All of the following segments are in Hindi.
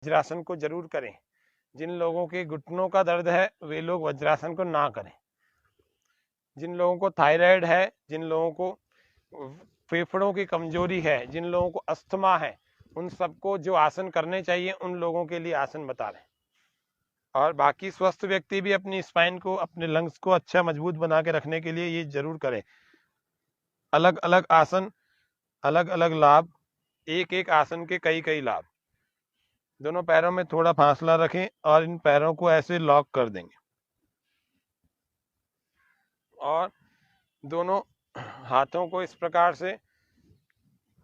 वज्रासन को जरूर करें। जिन लोगों के घुटनों का दर्द है वे लोग वज्रासन को ना करें। जिन लोगों को थायराइड है, जिन लोगों को फेफड़ों की कमजोरी है, जिन लोगों को अस्थमा है, उन सबको जो आसन करने चाहिए उन लोगों के लिए आसन बता रहे हैं। और बाकी स्वस्थ व्यक्ति भी अपनी स्पाइन को, अपने लंग्स को अच्छा मजबूत बना के रखने के लिए ये जरूर करें। अलग अलग आसन, अलग अलग लाभ, एक एक आसन के कई कई लाभ। दोनों पैरों में थोड़ा फासला रखें और इन पैरों को ऐसे लॉक कर देंगे और दोनों हाथों को इस प्रकार से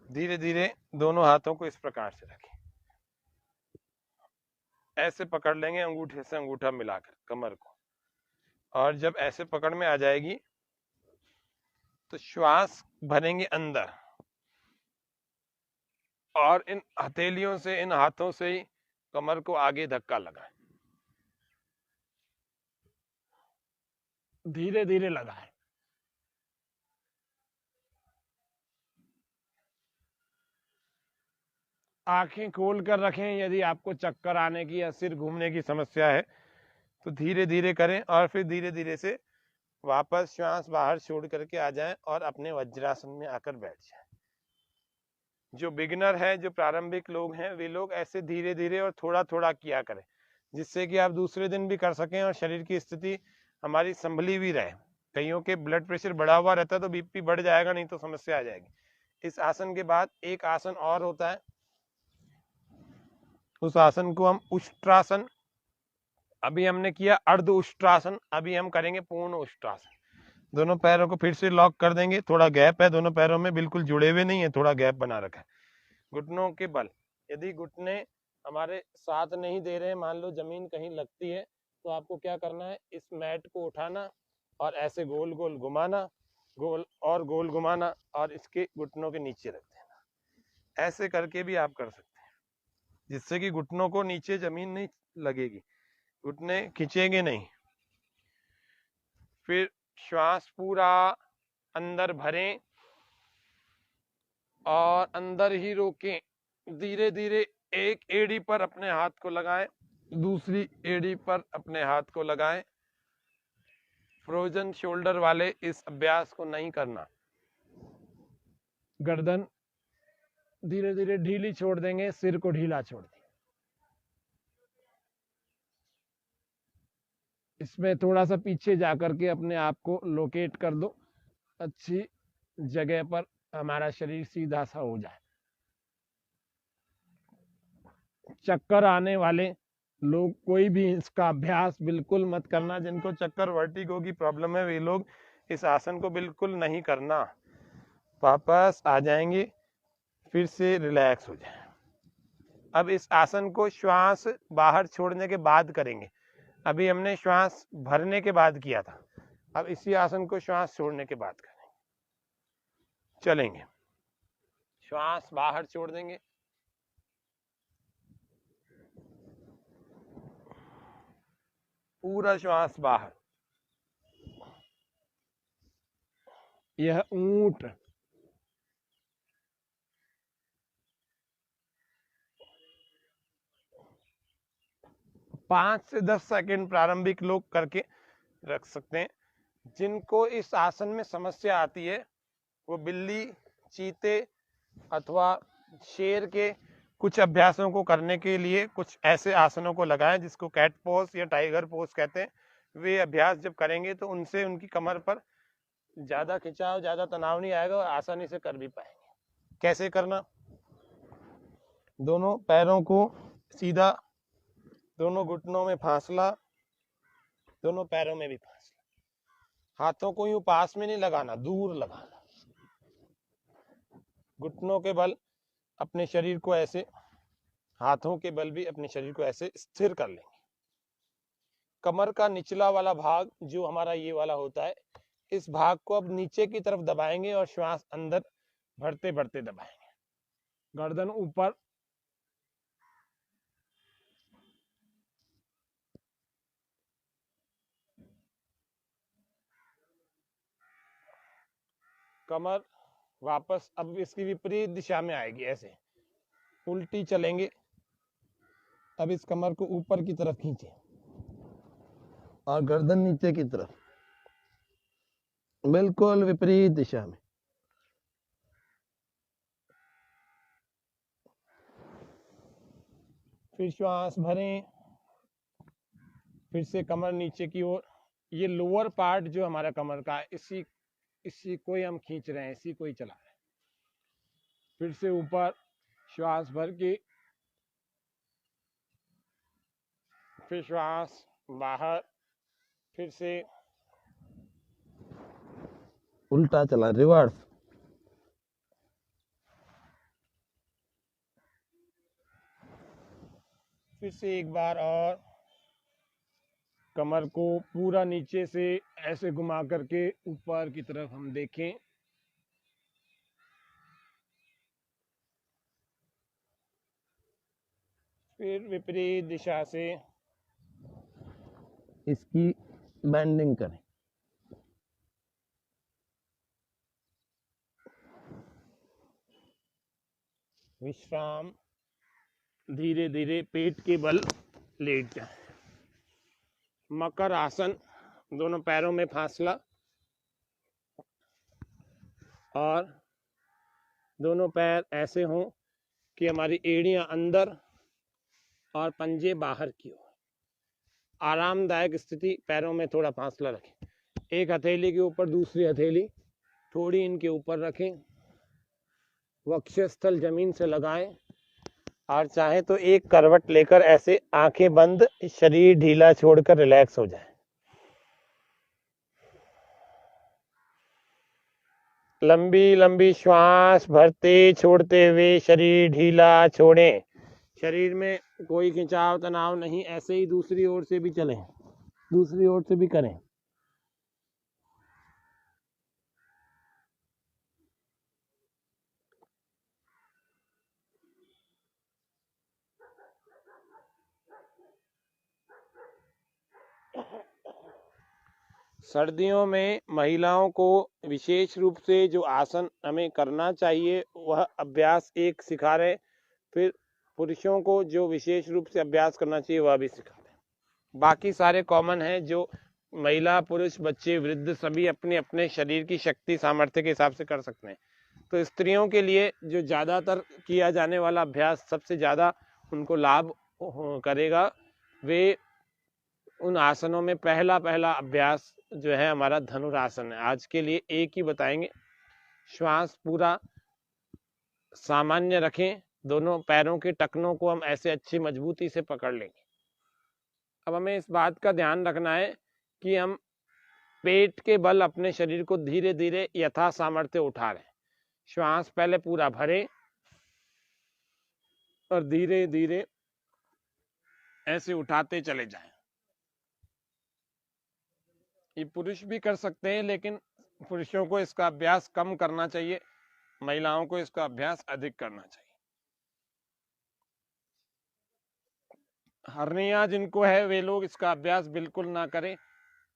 धीरे धीरे, दोनों हाथों को इस प्रकार से रखें, ऐसे पकड़ लेंगे अंगूठे से अंगूठा मिलाकर कमर को। और जब ऐसे पकड़ में आ जाएगी तो श्वास भरेंगे अंदर और इन हथेलियों से, इन हाथों से ही कमर को आगे धक्का लगाएं, धीरे धीरे लगाएं। आंखें खोल कर रखें। यदि आपको चक्कर आने की या सिर घूमने की समस्या है तो धीरे धीरे करें और फिर धीरे धीरे से वापस श्वास बाहर छोड़ करके आ जाएं और अपने वज्रासन में आकर बैठ जाएं। जो बिगिनर है, जो प्रारंभिक लोग हैं, वे लोग ऐसे धीरे धीरे और थोड़ा थोड़ा किया करें, जिससे कि आप दूसरे दिन भी कर सकें और शरीर की स्थिति हमारी संभली भी रहे। कईयों के ब्लड प्रेशर बढ़ा हुआ रहता है तो बीपी बढ़ जाएगा, नहीं तो समस्या आ जाएगी। इस आसन के बाद एक आसन और होता है, उस आसन को हम उष्ट्रासन, अभी हमने किया अर्ध उष्ट्रासन, अभी हम करेंगे पूर्ण उष्ट्रासन। दोनों पैरों को फिर से लॉक कर देंगे। थोड़ा गैप है दोनों पैरों में, बिल्कुल जुड़े हुए नहीं है, थोड़ा गैप बना रखा है। घुटनों के बल, यदि घुटने हमारे साथ नहीं दे रहे, मान लो जमीन कहीं लगती है, तो आपको क्या करना है, इस मैट को उठाना और ऐसे गोल गोल घुमाना, गोल और गोल घुमाना और इसके घुटनों के नीचे रख देना। ऐसे करके भी आप कर सकते हैं, जिससे कि घुटनों को नीचे जमीन नहीं लगेगी, घुटने खींचेंगे नहीं। फिर श्वास पूरा अंदर भरें और अंदर ही रोकें। धीरे धीरे एक एड़ी पर अपने हाथ को लगाएं, दूसरी एड़ी पर अपने हाथ को लगाएं। फ्रोजन शोल्डर वाले इस अभ्यास को नहीं करना। गर्दन धीरे धीरे ढीली छोड़ देंगे, सिर को ढीला छोड़ देंगे। इसमें थोड़ा सा पीछे जाकर के अपने आप को लोकेट कर दो, अच्छी जगह पर हमारा शरीर सीधा सा हो जाए। चक्कर आने वाले लोग कोई भी इसका अभ्यास बिल्कुल मत करना। जिनको चक्कर, वर्टिगो की प्रॉब्लम है, वे लोग इस आसन को बिल्कुल नहीं करना। वापस आ जाएंगे, फिर से रिलैक्स हो जाए। अब इस आसन को श्वास बाहर छोड़ने के बाद करेंगे। अभी हमने श्वास भरने के बाद किया था, अब इसी आसन को श्वास छोड़ने के बाद करेंगे। चलेंगे, श्वास बाहर छोड़ देंगे, पूरा श्वास बाहर। यह ऊंट, पांच से 10 सेकंड प्रारंभिक लोग करके रख सकते हैं। जिनको इस आसन में समस्या आती है वो बिल्ली, चीते अथवा शेर के कुछ अभ्यासों को करने के लिए कुछ ऐसे आसनों को लगाएं जिसको कैट पोज या टाइगर पोज कहते हैं। वे अभ्यास जब करेंगे तो उनसे उनकी कमर पर ज्यादा खिंचाव, ज्यादा तनाव नहीं आएगा और आसानी से कर भी पाएंगे। कैसे करना, दोनों पैरों को सीधा, दोनों घुटनों में फासला, दोनों पैरों में भी फासला। हाथों को यूं पास में नहीं लगाना, दूर लगाना। घुटनों के बल अपने शरीर को ऐसे, हाथों के बल भी अपने शरीर को ऐसे स्थिर कर लेंगे। कमर का निचला वाला भाग जो हमारा ये वाला होता है, इस भाग को अब नीचे की तरफ दबाएंगे और श्वास अंदर भरते भरते दबाएंगे। गर्दन ऊपर, कमर वापस अब इसकी विपरीत दिशा में आएगी, ऐसे उल्टी चलेंगे। अब इस कमर को ऊपर की तरफ खींचे और गर्दन नीचे की तरफ, बिल्कुल विपरीत दिशा में। फिर श्वास भरें, फिर से कमर नीचे की ओर। ये लोअर पार्ट जो हमारा कमर का है, इसी को ही हम खींच रहे हैं, इसी को ही चला रहे हैं। फिर से ऊपर श्वास भर के, फिर श्वास बाहर, फिर से उल्टा चला, रिवर्स। फिर से एक बार और कमर को पूरा नीचे से ऐसे घुमा करके ऊपर की तरफ हम देखें। फिर विपरीत दिशा से इसकी बेंडिंग करें। विश्राम, धीरे धीरे पेट के बल लेट जाए। मकर आसन, दोनों पैरों में फासला और दोनों पैर ऐसे हों कि हमारी एड़ियां अंदर और पंजे बाहर की ओर। आरामदायक स्थिति, पैरों में थोड़ा फासला रखें। एक हथेली के ऊपर दूसरी हथेली थोड़ी इनके ऊपर रखें, वक्षस्थल जमीन से लगाएं और चाहे तो एक करवट लेकर ऐसे आंखें बंद, शरीर ढीला छोड़कर रिलैक्स हो जाए। लंबी लंबी श्वास भरते छोड़ते हुए शरीर ढीला छोड़ें। शरीर में कोई खिंचाव तनाव नहीं, ऐसे ही दूसरी ओर से भी चलें, दूसरी ओर से भी करें। सर्दियों में महिलाओं को विशेष रूप से जो आसन हमें करना चाहिए वह अभ्यास एक सिखा रहे, फिर पुरुषों को जो विशेष रूप से अभ्यास करना चाहिए वह भी सिखा रहे। बाकी सारे कॉमन हैं जो महिला पुरुष बच्चे वृद्ध सभी अपने अपने शरीर की शक्ति सामर्थ्य के हिसाब से कर सकते हैं। तो स्त्रियों के लिए जो ज़्यादातर किया जाने वाला अभ्यास सबसे ज़्यादा उनको लाभ करेगा, वे उन आसनों में पहला अभ्यास जो है हमारा धनुरासन है। आज के लिए एक ही बताएंगे। श्वास पूरा सामान्य रखें, दोनों पैरों के टखनों को हम ऐसे अच्छी मजबूती से पकड़ लेंगे। अब हमें इस बात का ध्यान रखना है कि हम पेट के बल अपने शरीर को धीरे धीरे यथा सामर्थ्य उठा रहे हैं। श्वास पहले पूरा भरें और धीरे धीरे ऐसे उठाते चले जाएं। ये पुरुष भी कर सकते हैं, लेकिन पुरुषों को इसका अभ्यास कम करना चाहिए, महिलाओं को इसका अभ्यास अधिक करना चाहिए। हर्निया जिनको है वे लोग इसका अभ्यास बिल्कुल ना करें,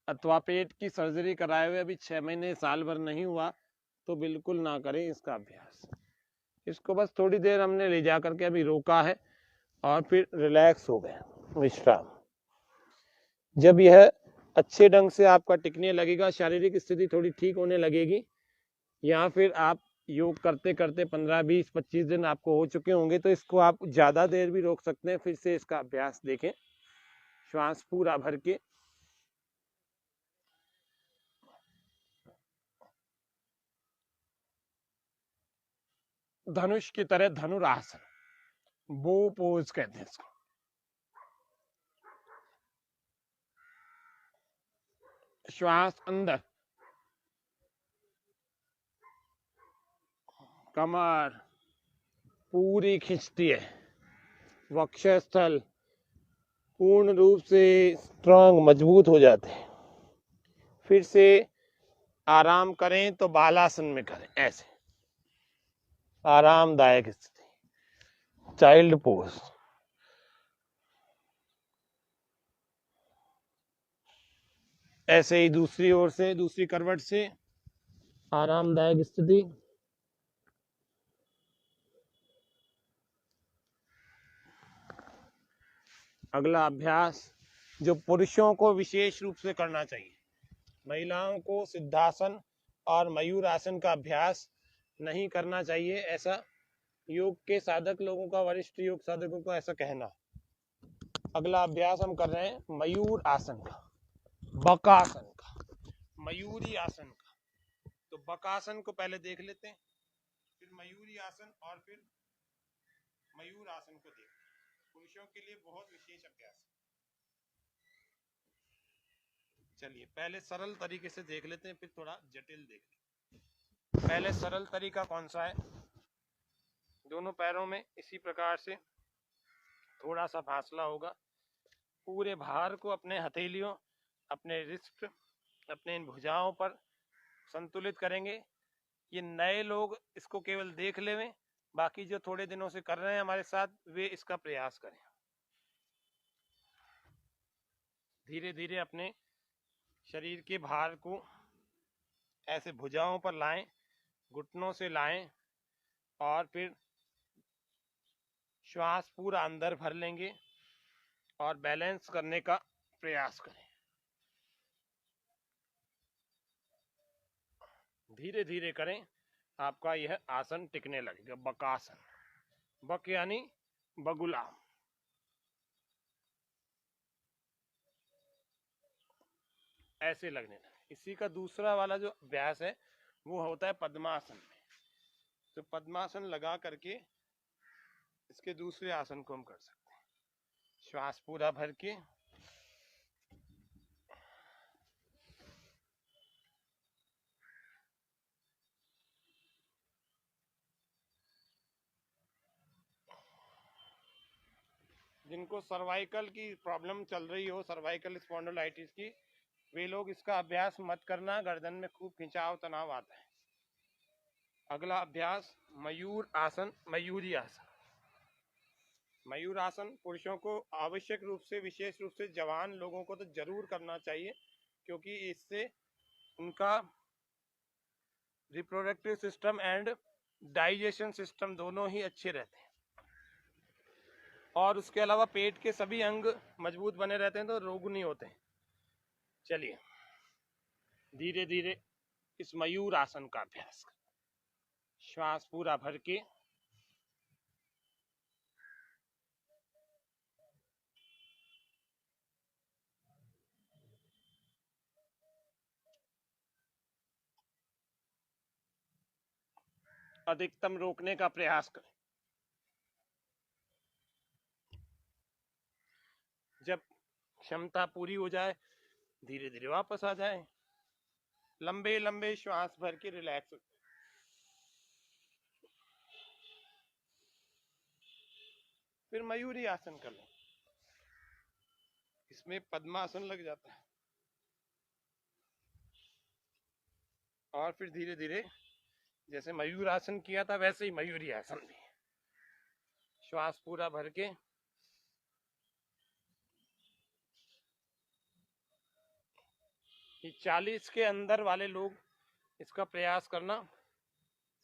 अथवा पेट की सर्जरी कराए हुए अभी 6 महीने साल भर नहीं हुआ तो बिल्कुल ना करें इसका अभ्यास। इसको बस थोड़ी देर हमने ले जा करके अभी रोका है और फिर रिलैक्स हो गए, विश्राम। जब यह अच्छे ढंग से आपका टिकने लगेगा, शारीरिक स्थिति थोड़ी ठीक होने लगेगी, या फिर आप योग करते करते 15, 20, 25 दिन आपको हो चुके होंगे तो इसको आप ज़्यादा देर भी रोक सकते हैं। फिर से इसका अभ्यास देखें। श्वास पूरा भर के धनुष की तरह धनुरासन, बो पोज कहते हैं इसको। श्वास अंदर, कमर पूरी खिंचती है, वक्षस्थल पूर्ण रूप से स्ट्रांग मजबूत हो जाते हैं। फिर से आराम करें तो बालासन में करें, ऐसे आरामदायक स्थिति, चाइल्ड पोज। ऐसे ही दूसरी ओर से, दूसरी करवट से आरामदायक स्थिति। अगला अभ्यास जो पुरुषों को विशेष रूप से करना चाहिए, महिलाओं को सिद्धासन और मयूर आसन का अभ्यास नहीं करना चाहिए, ऐसा योग के साधक लोगों का, वरिष्ठ योग साधकों का ऐसा कहना। अगला अभ्यास हम कर रहे हैं मयूर आसन का, बकासन का, मयूरी आसन का। तो बकासन को पहले देख लेते हैं, फिर मयूरी आसन और फिर मयूर आसन को देखते हैं। पुरुषों के लिए बहुत विशेष अभ्यास है। चलिए पहले सरल तरीके से देख लेते हैं, फिर थोड़ा जटिल देख लेते हैं। पहले सरल तरीका कौन सा है, दोनों पैरों में इसी प्रकार से थोड़ा सा फासला होगा, पूरे भार को अपने हथेलियों, अपने रिस्ट, अपने इन भुजाओं पर संतुलित करेंगे। ये नए लोग इसको केवल देख लें, बाकी जो थोड़े दिनों से कर रहे हैं हमारे साथ वे इसका प्रयास करें। धीरे धीरे अपने शरीर के भार को ऐसे भुजाओं पर लाएं, घुटनों से लाएं और फिर श्वास पूरा अंदर भर लेंगे और बैलेंस करने का प्रयास करें। धीरे धीरे करें, आपका यह आसन टिकने लगेगा। बकासन, बक यानी बगुला। ऐसे लगने लगे। इसी का दूसरा वाला जो अभ्यास है वो होता है पद्मासन में। तो पद्मासन लगा करके इसके दूसरे आसन को हम कर सकते हैं। श्वास पूरा भर के जिनको सर्वाइकल की प्रॉब्लम चल रही हो, सर्वाइकल स्पॉन्डिलाइटिस की, वे लोग इसका अभ्यास मत करना, गर्दन में खूब खिंचाव तनाव आता है। अगला अभ्यास मयूर आसन, मयूरी आसन। मयूर आसन पुरुषों को आवश्यक रूप से, विशेष रूप से जवान लोगों को तो जरूर करना चाहिए, क्योंकि इससे उनका reproductive system and digestion system दोनों ही अच्छे रहते हैं, और उसके अलावा पेट के सभी अंग मजबूत बने रहते हैं, तो रोग नहीं होते हैं। चलिए धीरे धीरे इस मयूर आसन का अभ्यास करें। श्वास पूरा भर के अधिकतम रोकने का प्रयास करें। जब क्षमता पूरी हो जाए धीरे धीरे वापस आ जाए। लंबे लंबे श्वास भर के रिलैक्स। फिर मयूरी आसन कर लें, इसमें पद्मासन लग जाता है। और फिर धीरे धीरे जैसे मयूर आसन किया था वैसे ही मयूरी आसन भी। श्वास पूरा भर के ये 40 के अंदर वाले लोग इसका प्रयास करना,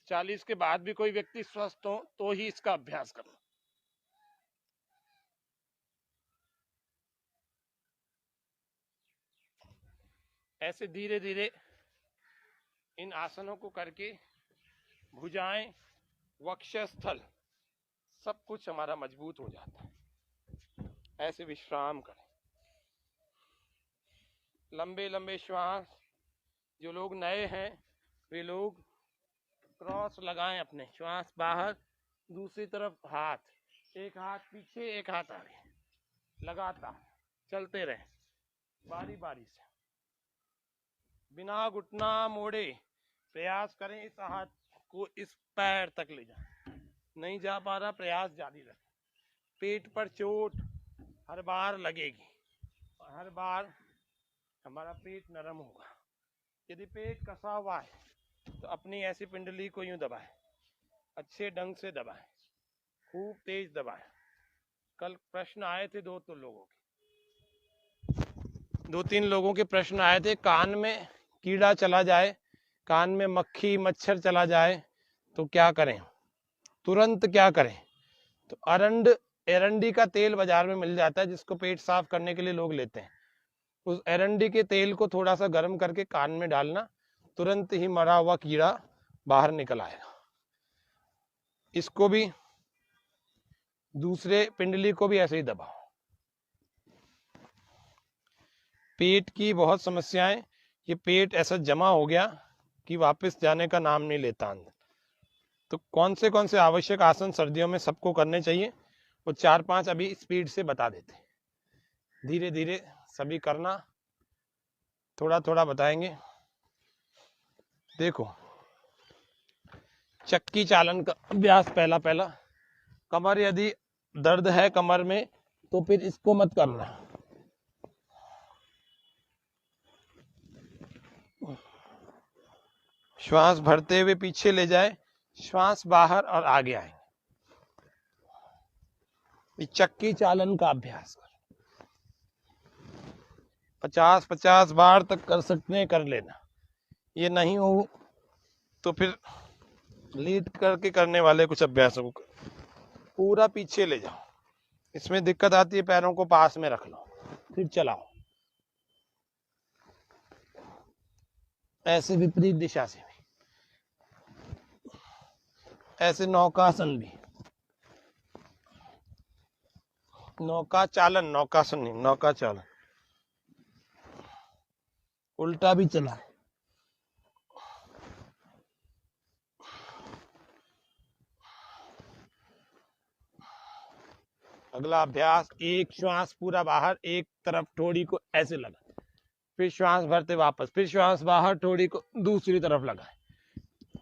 40 के बाद भी कोई व्यक्ति स्वस्थ हो तो ही इसका अभ्यास करना। ऐसे धीरे धीरे इन आसनों को करके भुजाएं, वक्षस्थल सब कुछ हमारा मजबूत हो जाता है। ऐसे विश्राम करें, लंबे लंबे श्वास। जो लोग नए हैं वे लोग क्रॉस लगाएं, अपने श्वास बाहर, दूसरी तरफ हाथ, एक हाथ पीछे एक हाथ आगे, लगातार चलते रहें बारी बारी से, बिना घुटना मोड़े प्रयास करें इस हाथ को इस पैर तक ले जाए। नहीं जा पा रहा, प्रयास जारी रखें। पेट पर चोट हर बार लगेगी और हर बार हमारा पेट नरम होगा। यदि पेट कसा हुआ है तो अपनी ऐसी पिंडली को यूं दबाएं, अच्छे ढंग से दबाएं, खूब तेज दबाएं। कल प्रश्न आए थे दो तीन लोगों के प्रश्न आए थे, कान में कीड़ा चला जाए, कान में मक्खी मच्छर चला जाए तो क्या करें, तुरंत क्या करें। तो अरंड एरंडी का तेल बाजार में मिल जाता है जिसको पेट साफ करने के लिए लोग लेते हैं। उस एरंडी के तेल को थोड़ा सा गर्म करके कान में डालना, तुरंत ही मरा हुआ कीड़ा बाहर निकल आएगा। इसको भी, दूसरे पिंडली को भी ऐसे ही दबाओ। पेट की बहुत समस्याएं, ये पेट ऐसा जमा हो गया कि वापस जाने का नाम नहीं लेता अंदर। तो कौन से आवश्यक आसन सर्दियों में सबको करने चाहिए, वो 4-5 अभी स्पीड से बता देते, धीरे धीरे सभी करना, थोड़ा थोड़ा बताएंगे। देखो, चक्की चालन का अभ्यास पहला। कमर यदि दर्द है कमर में तो फिर इसको मत करना। श्वास भरते हुए पीछे ले जाए, श्वास बाहर और आगे आए। चक्की चालन का अभ्यास कर 50-50 बार तक कर सकते हैं, कर लेना। ये नहीं हो तो फिर लीड करके करने वाले कुछ अभ्यासों को पूरा पीछे ले जाओ। इसमें दिक्कत आती है, पैरों को पास में रख लो, फिर चलाओ ऐसे विपरीत दिशा से भी, ऐसे नौकासन भी, नौका चालन, नौकासन नहीं, नौका चालन, उल्टा भी चला है। अगला अभ्यास, एक श्वास पूरा बाहर, एक तरफ ठोड़ी को ऐसे लगा, फिर श्वास भरते वापस, फिर श्वास बाहर, ठोड़ी को दूसरी तरफ लगाए।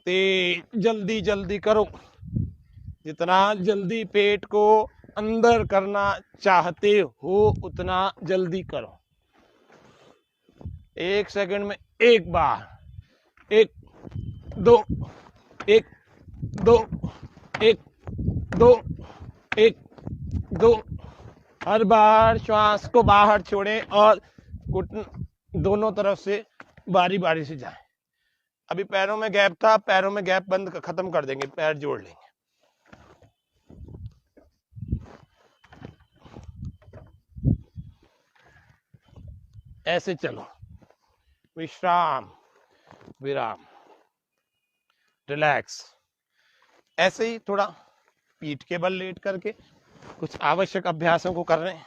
तेज जल्दी जल्दी करो, जितना जल्दी पेट को अंदर करना चाहते हो उतना जल्दी करो। 1 सेकंड में एक बार, 1 2 1 2 1 2 1 2। हर बार श्वास को बाहर छोड़ें और घुटने दोनों तरफ से बारी बारी से जाएं। अभी पैरों में गैप था, पैरों में गैप बंद खत्म कर देंगे, पैर जोड़ लेंगे। ऐसे चलो, विश्राम, विराम, रिलैक्स। ऐसे ही थोड़ा पीठ के बल लेट करके कुछ आवश्यक अभ्यासों को कर रहे हैं।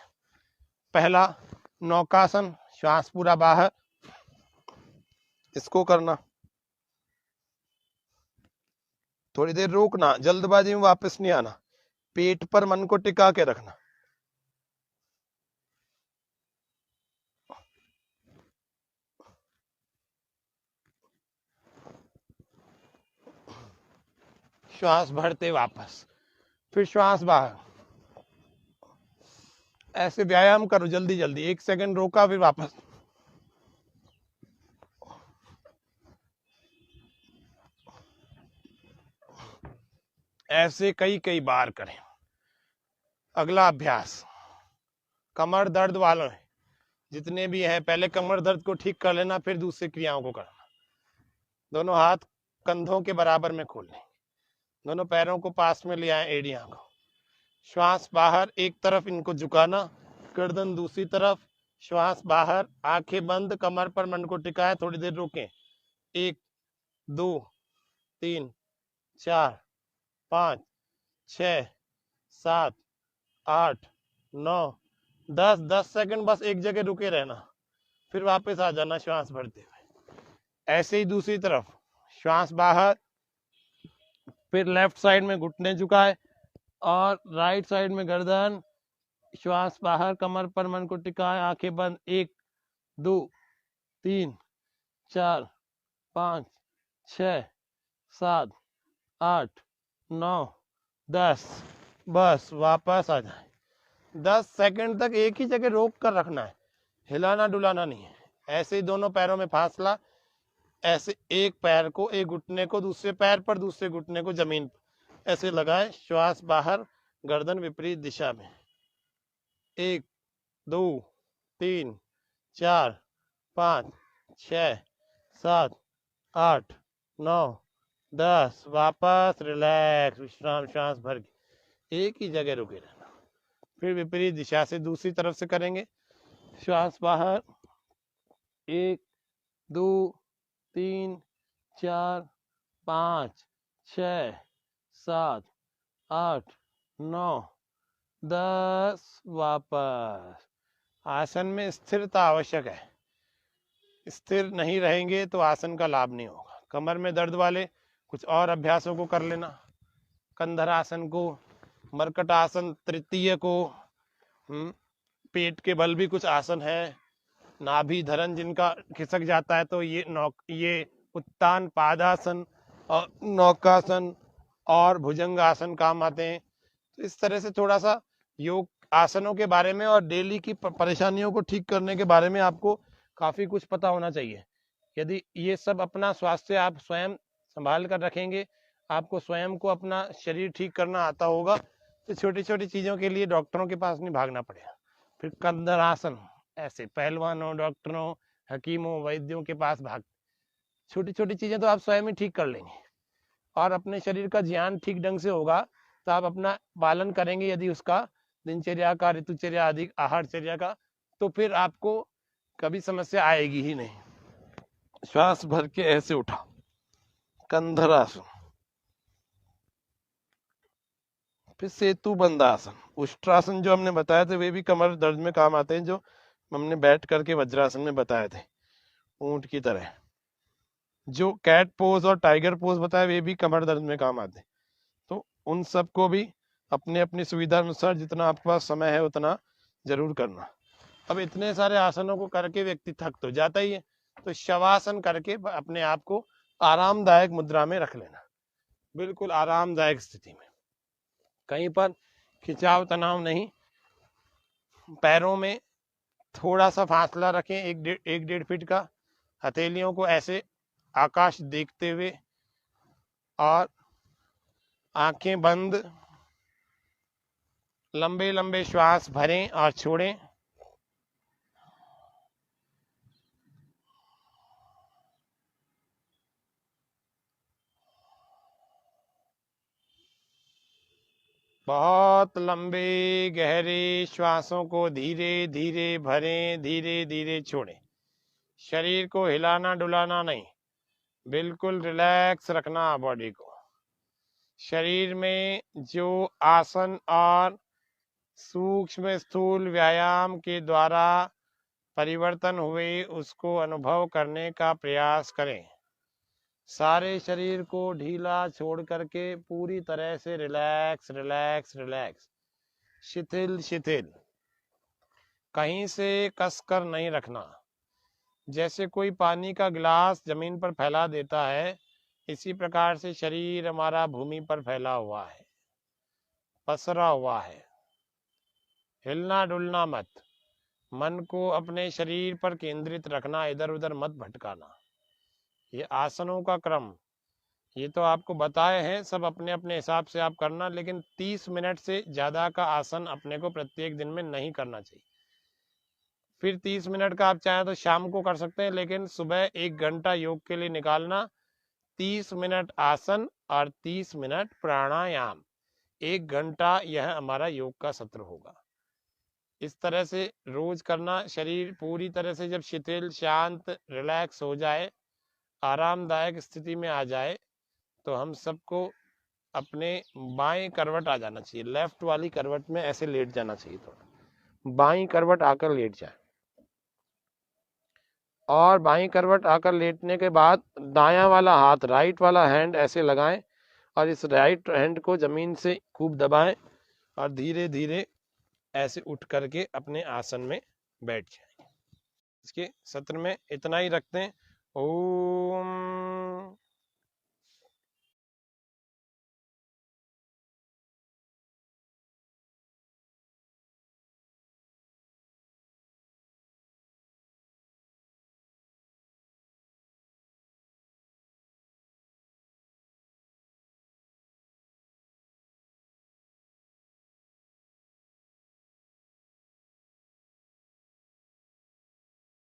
पहला नौकासन, श्वास पूरा बाहर, इसको करना, थोड़ी देर रोकना, जल्दबाजी में वापस नहीं आना, पेट पर मन को टिका के रखना। श्वास भरते वापस, फिर श्वास बाहर, ऐसे व्यायाम करो जल्दी जल्दी। 1 सेकंड रोका, फिर वापस। ऐसे कई कई बार करें। अगला अभ्यास, कमर दर्द वालों है जितने भी हैं, पहले कमर दर्द को ठीक कर लेना, फिर दूसरी क्रियाओं को करना। दोनों हाथ कंधों के बराबर में खोल लें, दोनों पैरों को पास में ले आए, एड़ियां को। श्वास बाहर, एक तरफ इनको झुकाना, गर्दन दूसरी तरफ, श्वास बाहर, आंखें बंद, कमर पर मन को टिकाए, थोड़ी देर रोकें। 1 2 3 4 5 6 7 8 9 10 10 सेकंड बस एक जगह रुके रहना, फिर वापस आ जाना श्वास भरते हुए। ऐसे ही दूसरी तरफ, श्वास बाहर, फिर लेफ्ट साइड में घुटने झुकाए और राइट साइड में गर्दन, श्वास बाहर, कमर पर मन को टिकाए, आंखें बंद। 1 2 3 4 5 6 7 8 9 10, बस वापस आ जाए। 10 सेकंड तक एक ही जगह रोक कर रखना है, हिलाना डुलाना नहीं है। ऐसे ही दोनों पैरों में फासला, ऐसे एक पैर को, एक घुटने को दूसरे पैर पर, दूसरे घुटने को जमीन पर ऐसे लगाए, श्वास बाहर, गर्दन विपरीत दिशा में। 1 2 3 4 5 6 7 8 9 10, वापस रिलैक्स, विश्राम, श्वास भर के एक ही जगह रुके रहना। फिर विपरीत दिशा से दूसरी तरफ से करेंगे। श्वास बाहर, 1 2 3 4 5 6 7 8 9 10। वापस। आसन में स्थिरता आवश्यक है, स्थिर नहीं रहेंगे तो आसन का लाभ नहीं होगा। कमर में दर्द वाले कुछ और अभ्यासों को कर लेना, कंधर आसन को, मरकट आसन तृतीय को, पेट के बल भी कुछ आसन है, नाभि धरन जिनका खिसक जाता है तो ये उत्तान पादासन और नौकासन और भुजंग आसन काम आते हैं। तो इस तरह से थोड़ा सा योग आसनों के बारे में और डेली की परेशानियों को ठीक करने के बारे में आपको काफी कुछ पता होना चाहिए। यदि ये सब अपना स्वास्थ्य आप स्वयं संभाल कर रखेंगे, आपको स्वयं को अपना शरीर ठीक करना आता होगा, तो छोटी छोटी चीजों के लिए डॉक्टरों के पास नहीं भागना पड़ेगा। फिर कंधर आसन, ऐसे पहलवानों, डॉक्टरों, हकीमों, वैद्यों के पास भाग, छोटी छोटी चीजें तो आप स्वयं ही ठीक कर लेंगे। और अपने शरीर का ज्ञान ठीक ढंग से होगा तो आप अपना पालन करेंगे, यदि उसका दिनचर्या का, ऋतुचर्या आदि आहारचर्या का, तो फिर आपको कभी समस्या आएगी ही नहीं। श्वास भर के ऐसे उठा, कंधर आसन, फिर सेतु बंद आसन, उष्ट्रासन जो हमने बताए थे वे भी कमर दर्द में काम आते हैं, जो हमने बैठ करके वज्रासन में बताए थे ऊंट की तरह। जो कैट पोज और टाइगर पोज बताए वे भी कमर दर्द में काम आते हैं। तो उन सबको भी अपने अपनी सुविधा अनुसार जितना आपके पास समय है उतना जरूर करना। अब इतने सारे आसनों को करके व्यक्ति थक तो जाता ही है, तो शवासन करके अपने आप को आरामदायक मुद्रा में रख लेना, बिल्कुल आरामदायक स्थिति में, कहीं पर खिंचाव तनाव नहीं। पैरों में थोड़ा सा फासला रखें, 1-1.5 फीट का। हथेलियों को ऐसे आकाश देखते हुए और आंखें बंद, लंबे लंबे श्वास भरें और छोड़ें। बहुत लंबे गहरे श्वासों को धीरे धीरे भरें, धीरे धीरे छोड़ें। शरीर को हिलाना डुलाना नहीं, बिल्कुल रिलैक्स रखना बॉडी को। शरीर में जो आसन और सूक्ष्म स्थूल व्यायाम के द्वारा परिवर्तन हुए उसको अनुभव करने का प्रयास करें। सारे शरीर को ढीला छोड़ करके पूरी तरह से रिलैक्स रिलैक्स रिलैक्स, शिथिल शिथिल, कहीं से कसकर नहीं रखना। जैसे कोई पानी का गिलास जमीन पर फैला देता है, इसी प्रकार से शरीर हमारा भूमि पर फैला हुआ है, पसरा हुआ है। हिलना डुलना मत, मन को अपने शरीर पर केंद्रित रखना, इधर उधर मत भटकाना। ये आसनों का क्रम ये तो आपको बताए हैं, सब अपने अपने हिसाब से आप करना, लेकिन 30 मिनट से ज़्यादा का आसन अपने को प्रत्येक दिन में नहीं करना चाहिए। फिर 30 मिनट का आप चाहें तो शाम को कर सकते हैं, लेकिन सुबह 1 घंटा योग के लिए निकालना। 30 मिनट आसन और 30 मिनट प्राणायाम, 1 घंटा यह हमारा योग का सत्र होगा। इस तरह से रोज करना। शरीर पूरी तरह से जब शिथिल, शांत, रिलैक्स हो जाए, आरामदायक स्थिति में आ जाए, तो हम सबको अपने बाएं करवट आ जाना चाहिए, लेफ्ट वाली करवट में ऐसे लेट जाना चाहिए, थोड़ा बाएं करवट आकर लेट जाए। और बाएं करवट आकर लेटने के बाद दायां वाला हाथ, राइट वाला हैंड ऐसे लगाएं और इस राइट हैंड को जमीन से खूब दबाएं और धीरे धीरे ऐसे उठ करके अपने आसन में बैठ जाएं। इसके सत्र में इतना ही रखते हैं। ओम